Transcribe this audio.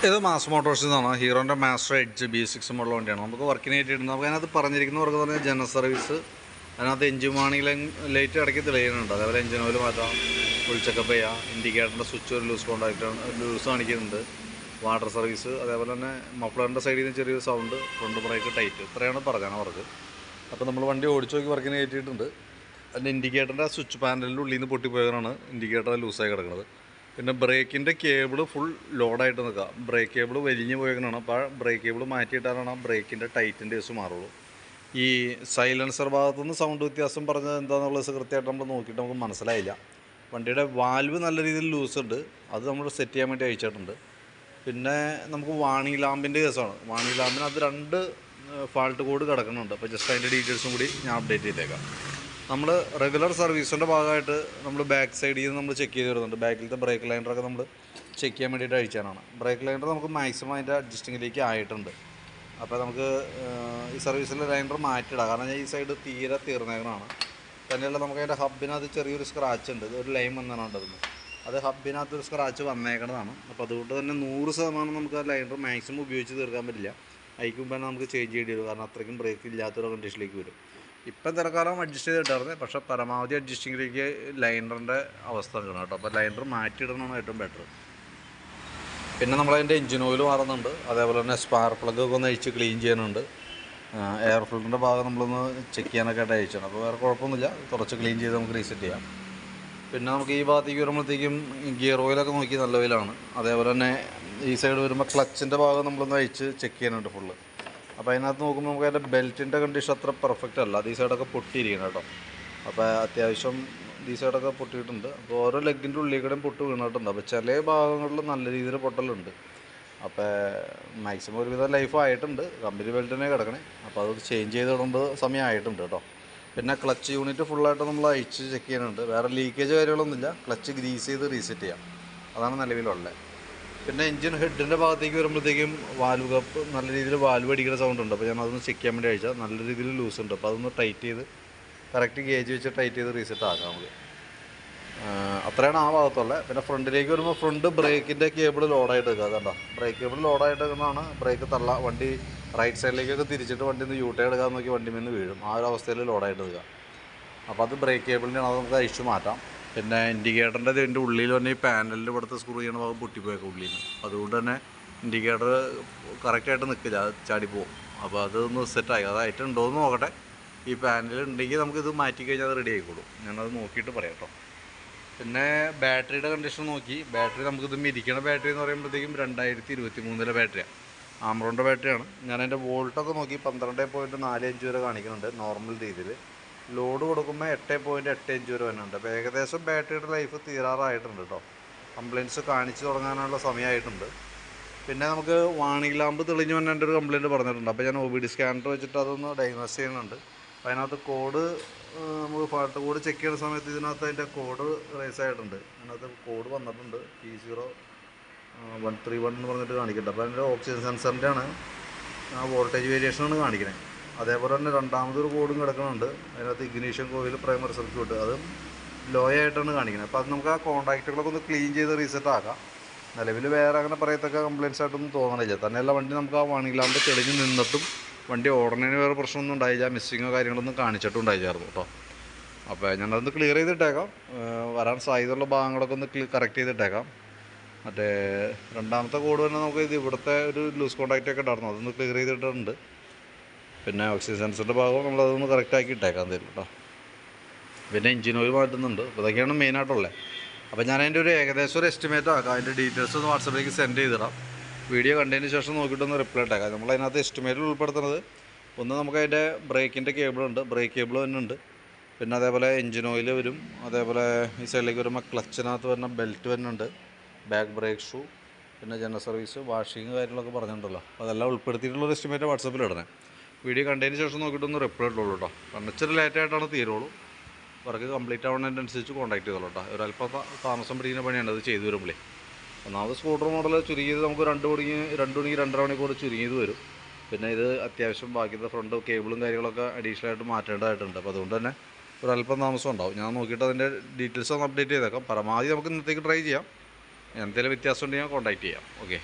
ഇത് മാസ് മോട്ടോഴ്സിൽ നിന്നാണ്. ഹീറോൻ്റെ master edge B6 model വണ്ടിയാണ്. നമുക്ക് വർക്കിനായിട്ട് ഇടുന്നത്. നമുക്ക് അതിനകത്ത് പറഞ്ഞിരിക്കുന്ന വർക്ക് പറഞ്ഞാൽ ജനറൽ സർവീസ്, അതിനകത്ത് എഞ്ചിൻ വാണിംഗ് ലൈറ്റ് ഇടയ്ക്ക് തെളിയുന്നുണ്ട്. അതേപോലെ എഞ്ചിൻ ഓയിൽ മാറ്റാം, ഫുൾ ചെക്കപ്പ് ചെയ്യാം, ഇൻഡിക്കേറ്ററിൻ്റെ സ്വിച്ച് ഒരു ലൂസ് കാണിക്കുന്നുണ്ട്, വാട്ടർ സർവീസ്, അതേപോലെ തന്നെ മഫ്ലറിൻ്റെ സൈഡിൽ നിന്ന് ചെറിയൊരു സൗണ്ട്, ഫ്രണ്ട് ബ്രേക്ക് ടൈറ്റ്, ഇത്രയാണ് പറഞ്ഞാണ് വർക്ക്. അപ്പോൾ നമ്മൾ വണ്ടി ഓടിച്ചു നോക്കി വർക്കിന് കയറ്റിയിട്ടുണ്ട്. അതിൻ്റെ ഇൻഡിക്കേറ്ററിൻ്റെ സ്വിച്ച് പാനലിൻ്റെ ഉള്ളിൽ നിന്ന് പൊട്ടിപ്പോയതാണ് ഇൻഡിക്കേറ്റർ ലൂസായി കിടക്കുന്നത്. പിന്നെ ബ്രേക്കിൻ്റെ കേബിൾ ഫുൾ ലോഡായിട്ട് നിൽക്കുക. ബ്രേക്ക് കേബിൾ വലിഞ്ഞ് പോയേക്കണതാണ്. അപ്പോൾ ബ്രേക്ക് കേബിൾ മാറ്റിയിട്ടാലാണ് ആ ബ്രേക്കിൻ്റെ ടൈറ്റിൻ്റെ കേസ് മാറുള്ളൂ. ഈ സൈലൻസർ ഭാഗത്തുനിന്ന് സൗണ്ട് വ്യത്യാസം പറഞ്ഞത് എന്താണെന്നുള്ളത് കൃത്യമായിട്ട് നമ്മൾ നോക്കിയിട്ട് നമുക്ക് മനസ്സിലായില്ല. വണ്ടിയുടെ വാൽവ് നല്ല രീതിയിൽ ലൂസ് ഉണ്ട്, അത് നമ്മൾ സെറ്റ് ചെയ്യാൻ വേണ്ടി അയച്ചിട്ടുണ്ട്. പിന്നെ നമുക്ക് വാണിംഗ് ലാമ്പിൻ്റെ കേസാണ്. വാണിംഗ് ലാമ്പിനകത്ത് 2 ഫാൾട്ട് കോഡ് കിടക്കുന്നുണ്ട്. അപ്പോൾ ജസ്റ്റ് അതിൻ്റെ ഡീറ്റെയിൽസും കൂടി ഞാൻ അപ്ഡേറ്റ് ചെയ്തേക്കാം. നമ്മൾ റെഗുലർ സർവീസിൻ്റെ ഭാഗമായിട്ട് നമ്മൾ ബാക്ക് സൈഡിൽ നിന്ന് നമ്മൾ ചെക്ക് ചെയ്ത് വരുന്നുണ്ട്. ബാക്കിലത്തെ ബ്രേക്ക് ലൈനറൊക്കെ നമ്മൾ ചെക്ക് ചെയ്യാൻ വേണ്ടിയിട്ട് അയച്ചാണ്. ബ്രേക്ക് ലൈനർ നമുക്ക് മാക്സിമം അതിൻ്റെ അഡ്ജസ്റ്റിങ്ങിലേക്ക് ആയിട്ടുണ്ട്. അപ്പോൾ നമുക്ക് ഈ സർവീസിൽ ലൈനർ മാറ്റിയിടാം. കാരണം ഈ സൈഡ് തീരെ തീർന്നേക്കണതാണ്. തന്നെയല്ല നമുക്ക് അതിൻ്റെ ഹബിനകത്ത് ചെറിയൊരു സ്ക്രാച്ച് ഉണ്ട്, ഒരു ലൈൻ വന്നാണ് ഉണ്ടെന്ന്. അത് ഹബിനകത്തൊരു സ്ക്രാച്ച് വന്നേക്കണതാണ്. അപ്പോൾ അതുകൊണ്ട് തന്നെ 100% നമുക്ക് ആ ലൈനർ മാക്സിമം ഉപയോഗിച്ച് തീർക്കാൻ പറ്റില്ല. അതിക്ക് മുമ്പ് തന്നെ നമുക്ക് ചേഞ്ച് ചെയ്യേണ്ടി വരും. കാരണം അത്രയ്ക്കും ബ്രേക്ക് ഇല്ലാത്തൊരു കണ്ടീഷനിലേക്ക് വരും. ഇപ്പം തിരക്കാലം അഡ്ജസ്റ്റ് ചെയ്തിട്ടായിരുന്നു, പക്ഷേ പരമാവധി അഡ്ജസ്റ്റിങ്ങിലേക്ക് ലൈനറിൻ്റെ അവസ്ഥ നിൽക്കണം കേട്ടോ. അപ്പോൾ ലൈനർ മാറ്റിയിടണമാണ് ഏറ്റവും ബെറ്റർ. പിന്നെ നമ്മളതിൻ്റെ എഞ്ചിൻ ഓയിൽ മാറുന്നുണ്ട്. അതേപോലെ തന്നെ സ്പാർക്ക് പ്ലഗ് ഒക്കെ ഒന്ന് അഴിച്ച് ക്ലീൻ ചെയ്യാനുണ്ട്. എയർ ഫിൽറ്ററിൻ്റെ ഭാഗം നമ്മളൊന്ന് ചെക്ക് ചെയ്യാനൊക്കെ ആയിട്ട് അയച്ചാണ്. അപ്പോൾ വേറെ കുഴപ്പമൊന്നുമില്ല, കുറച്ച് ക്ലീൻ ചെയ്ത് നമുക്ക് റീസെറ്റ് ചെയ്യാം. പിന്നെ നമുക്ക് ഈ ഭാഗത്തേക്ക് വരുമ്പോഴത്തേക്കും ഗിയർ ഓയിലൊക്കെ നോക്കി നല്ല ഓയിലാണ്. അതേപോലെ തന്നെ ഈ സൈഡ് വരുമ്പോൾ ക്ലച്ചിൻ്റെ ഭാഗം നമ്മളൊന്ന് അഴിച്ച് ചെക്ക് ചെയ്യാനുണ്ട് ഫുള്ള്. അപ്പോൾ അതിനകത്ത് നോക്കുമ്പോൾ നമുക്ക് അതിൻ്റെ ബെൽറ്റിൻ്റെ കണ്ടീഷൻ അത്ര പെർഫെക്റ്റ് അല്ല. ഈ സൈഡൊക്കെ പൊട്ടിയിരിക്കണം കേട്ടോ. അപ്പോൾ അത്യാവശ്യം ഈ സൈഡൊക്കെ പൊട്ടിയിട്ടുണ്ട്. അപ്പോൾ ഓരോ ലെഗിൻ്റെ ഉള്ളിൽ കൂടെയും പൊട്ട് വീണിട്ടുണ്ട്. അപ്പോൾ ചില ഭാഗങ്ങളിൽ നല്ല രീതിയിൽ പൊട്ടലുണ്ട്. അപ്പോൾ മാക്സിമം ഒരുവിധം ലൈഫ് ആയിട്ടുണ്ട്. കമ്പനി ബെൽറ്റിനെ കിടക്കണേ. അപ്പോൾ അത് ചേഞ്ച് ചെയ്ത് ഇടേണ്ട സമയമായിട്ടുണ്ട് കേട്ടോ. പിന്നെ ക്ലച്ച് യൂണിറ്റ് ഫുള്ളായിട്ട് നമ്മൾ അഴിച്ച് ചെക്ക് ചെയ്യാനുണ്ട്. വേറെ ലീക്കേജ് കാര്യങ്ങളൊന്നുമില്ല. ക്ലച്ച് ഗ്രീസ് ചെയ്ത് റീസെറ്റ് ചെയ്യാം, അതാണ് നിലവിലുള്ളത്. പിന്നെ എഞ്ചിൻ ഹെഡിൻ്റെ ഭാഗത്തേക്ക് വരുമ്പോഴത്തേക്കും വാൽവ് കപ്പ് നല്ല രീതിയിൽ വാൽവ് അടിക്കുന്ന സൗണ്ട് ഉണ്ട്. അപ്പോൾ ഞാൻ അതൊന്ന് ചെക്ക് ചെയ്യാൻ വേണ്ടി അയച്ചാൽ നല്ല രീതിയിൽ ലൂസ് ഉണ്ട്. അപ്പോൾ അതൊന്ന് ടൈറ്റ് ചെയ്ത് കറക്റ്റ് ഗേജ് വെച്ച് ടൈറ്റ് ചെയ്ത് റീസെറ്റ് ആക്കാം നമുക്ക്. അത്രയാണ് ആ ഭാഗത്തുള്ളത്. പിന്നെ ഫ്രണ്ടിലേക്ക് വരുമ്പോൾ ഫ്രണ്ട് ബ്രേക്കിൻ്റെ കേബിൾ ലോഡായിട്ട് വെക്കുക. അതുകൊണ്ടോ ബ്രേക്ക് കേബിൾ ലോഡായിട്ട് വെക്കുന്നതാണ് ബ്രേക്ക് വണ്ടി റൈറ്റ് സൈഡിലേക്കൊക്കെ തിരിച്ചിട്ട് വണ്ടി ഒന്ന് യൂട്ടേ എടുക്കാൻ നോക്കി വണ്ടി നിന്ന് വീഴും. ആ ഒരു അവസ്ഥയിൽ ലോഡായിട്ട് വെക്കുക. അപ്പോൾ അത് ബ്രേക്ക് കേബിളിൻ്റെയാണ്, അത് നമുക്ക് അഴിച്ചു മാറ്റാം. പിന്നെ ഇൻഡിക്കേറ്ററിൻ്റെ ഇതിൻ്റെ ഉള്ളിൽ തന്നെ ഈ പാനലിൻ്റെ ഇവിടുത്തെ സ്ക്രൂ ചെയ്യണ ഭാഗം പൊട്ടിപ്പോയേക്കാം ഉള്ളിൽ നിന്ന്. അതുകൊണ്ട് തന്നെ ഇൻഡിക്കേറ്റർ കറക്റ്റായിട്ട് നിൽക്കില്ല, ചാടിപ്പോവും. അപ്പോൾ അതൊന്ന് സെറ്റായി, അതായിട്ടുണ്ടോ എന്ന് നോക്കട്ടെ. ഈ പാനൽ ഉണ്ടെങ്കിൽ നമുക്കിത് മാറ്റി കഴിഞ്ഞാൽ അത് റെഡി ആയിക്കോളും. ഞാനത് നോക്കിയിട്ട് പറയാം കേട്ടോ. പിന്നെ ബാറ്ററിയുടെ കണ്ടീഷൻ നോക്കി. ബാറ്ററി നമുക്കിത് ഇരിക്കണ ബാറ്ററി എന്ന് പറയുമ്പോഴത്തേക്കും 2023 ബാറ്ററിയാണ്. ആമറോണിൻ്റെ ബാറ്ററിയാണ്. ഞാൻ അതിൻ്റെ വോൾട്ടൊക്കെ നോക്കി 12.45 വരെ കാണിക്കുന്നുണ്ട് നോർമൽ രീതിയിൽ. ലോഡ് കൊടുക്കുമ്പോൾ 8.85 വരെ വരുന്നുണ്ട്. അപ്പോൾ ഏകദേശം ബാറ്ററിയുടെ ലൈഫ് തീരാറായിട്ടുണ്ട് കേട്ടോ. കംപ്ലയിൻറ്റ്സ് കാണിച്ച് തുടങ്ങാനുള്ള സമയമായിട്ടുണ്ട്. പിന്നെ നമുക്ക് വാണിംഗ് ലാമ്പ് തെളിഞ്ഞു വന്നതിൻ്റെ ഒരു കംപ്ലയിൻറ്റ് പറഞ്ഞിട്ടുണ്ട്. അപ്പോൾ ഞാൻ OBD സ്കാനർ വെച്ചിട്ട് അതൊന്ന് ഡയഗ്നോസ് ചെയ്യുന്നുണ്ട്. അപ്പോൾ അതിനകത്ത് കോഡ് നമുക്ക് ഫാൾട്ട് കോഡ് ചെക്ക് ചെയ്യുന്ന സമയത്ത് ഇതിനകത്ത് അതിൻ്റെ കോഡ് റേസ് ആയിട്ടുണ്ട്. അതിനകത്ത് കോഡ് വന്നിട്ടുണ്ട് P0131 എന്ന് പറഞ്ഞിട്ട് കാണിക്കുന്നുണ്ട്. അപ്പോൾ അതിൻ്റെ ഓക്സിജൻ സെൻസറിൻ്റെ ആണ്, ആ വോൾട്ടേജ് വേരിയേഷനാണ് കാണിക്കുന്നത്. അതേപോലെ തന്നെ രണ്ടാമതൊരു കോഡും കിടക്കുന്നുണ്ട്. അതിനകത്ത് ഇഗ്നീഷൻ കോയിൽ പ്രൈമറി സർക്യൂട്ട് അതും ലോ ആയിട്ടാണ് കാണിക്കുന്നത്. അപ്പോൾ അത് നമുക്ക് ആ കോൺടാക്റ്റുകളൊക്കെ ഒന്ന് ക്ലീൻ ചെയ്ത് റീസെറ്റ് ആക്കാം. നിലവിൽ വേറെ അങ്ങനെ പറയത്തക്ക കംപ്ലയിൻറ്റ്സ് ആയിട്ടൊന്നും തോന്നണില്ല. തന്നെയല്ല വണ്ടി നമുക്ക് ആ വാണിംഗ് ലാമ്പ് തെളിഞ്ഞ് നിന്നിട്ടും വണ്ടി ഓടുന്നതിന് വേറെ പ്രശ്നമൊന്നും ഉണ്ടായില്ല, മിസ്സിങ്ങോ കാര്യങ്ങളൊന്നും കാണിച്ചിട്ടും ഉണ്ടായിരുന്നു കേട്ടോ. അപ്പോൾ ഞാനതൊന്ന് ക്ലിയർ ചെയ്തിട്ടേക്കാം. വരാൻ സാധ്യതയുള്ള ഭാഗങ്ങളൊക്കെ ഒന്ന് കറക്റ്റ് ചെയ്തിട്ടേക്കാം. മറ്റേ രണ്ടാമത്തെ കോഡ് തന്നെ നമുക്ക് ഇത് ഇവിടുത്തെ ഒരു ലൂസ് കോൺടാക്റ്റൊക്കെ ഉണ്ടായിരുന്നു, അതൊന്ന് ക്ലിയർ ചെയ്തിട്ടുണ്ട്. പിന്നെ ഓക്സിജൻ സെൻസറിൻ്റെ ഭാഗം നമ്മളതൊന്ന് കറക്റ്റാക്കി ഇട്ടേക്കാം തരും കേട്ടോ. പിന്നെ എഞ്ചിൻ ഓയിൽ മാറ്റുന്നുണ്ട്. അപ്പോൾ ഇതൊക്കെയാണ് മെയിനായിട്ടുള്ളത്. അപ്പോൾ ഞാൻ അതിൻ്റെ ഒരു ഏകദേശം ഒരു എസ്റ്റിമേറ്റ് ആക്കാം. അതിൻ്റെ ഡീറ്റെയിൽസ് ഒന്ന് വാട്സപ്പിലേക്ക് സെൻഡ് ചെയ്തിടാം. വീഡിയോ കണ്ടതിന് ശേഷം നോക്കിയിട്ടൊന്ന് റിപ്ലൈ ഇട്ടേക്കാം. നമ്മളതിനകത്ത് എസ്റ്റിമേറ്റിൽ ഉൾപ്പെടുത്തുന്നത് ഒന്ന് നമുക്ക് അതിൻ്റെ ബ്രേക്കിൻ്റെ കേബിളുണ്ട്, ബ്രേക്ക് കേബിൾ തന്നെ ഉണ്ട്. പിന്നെ അതേപോലെ എഞ്ചിൻ ഓയിൽ വരും. അതേപോലെ ഈ സൈഡിലേക്ക് വരുമ്പോൾ ക്ലച്ചിനകത്ത് വരുന്ന ബെൽറ്റ് വരുന്നുണ്ട്, ബാക്ക് ബ്രേക്ക് ഷൂ, പിന്നെ ജനറൽ സർവീസ്, വാഷിങ് കാര്യങ്ങളൊക്കെ പറഞ്ഞിട്ടുണ്ടല്ലോ. അതെല്ലാം ഉൾപ്പെടുത്തിയിട്ടുള്ളൊരു എസ്റ്റിമേറ്റ് വാട്സപ്പിൽ ഇടണേ. വീഡിയോ കണ്ടതിന് ശേഷം നോക്കിയിട്ടൊന്ന് റിപ്ലൈ ഇട്ടുള്ളൂ കേട്ടോ. കാരണം ഇച്ചിരി ലേറ്റായിട്ടാണ് തീരുള്ളൂ. വർക്ക് കംപ്ലീറ്റ് ആവുന്നതിനനുസരിച്ച് കോൺടാക്ട് ചെയ്തോളൂ കേട്ടോ. ഒരല്പം താമസം പിടിക്കുന്ന പണിയാണ് അത് ചെയ്തു വരുമ്പോഴേ. ഒന്നാമത് സ്കൂട്ടർ മോഡൽ ചുരുങ്ങിയത് നമുക്ക് 2 മണി 2.5 മണിക്കൂർ ചുരുങ്ങിയത് വരും. പിന്നെ ഇത് അത്യാവശ്യം ബാക്കിയുള്ള ഫ്രണ്ട് കേബിളും കാര്യങ്ങളൊക്കെ അഡീഷണൽ ആയിട്ട് മാറ്റേണ്ടതായിട്ടുണ്ട്. അപ്പോൾ അതുകൊണ്ട് തന്നെ ഒരല്പം താമസം ഉണ്ടാവും. ഞാൻ നോക്കിയിട്ട് അതിൻ്റെ ഡീറ്റെയിൽസ് ഒന്ന് അപ്ഡേറ്റ് ചെയ്തേക്കാം. പരമാവധി നമുക്ക് ഇന്നത്തേക്ക് ട്രൈ ചെയ്യാം. എന്തെങ്കിലും വ്യത്യാസം ഉണ്ടെങ്കിൽ കോൺടാക്ട് ചെയ്യാം. ഓക്കെ.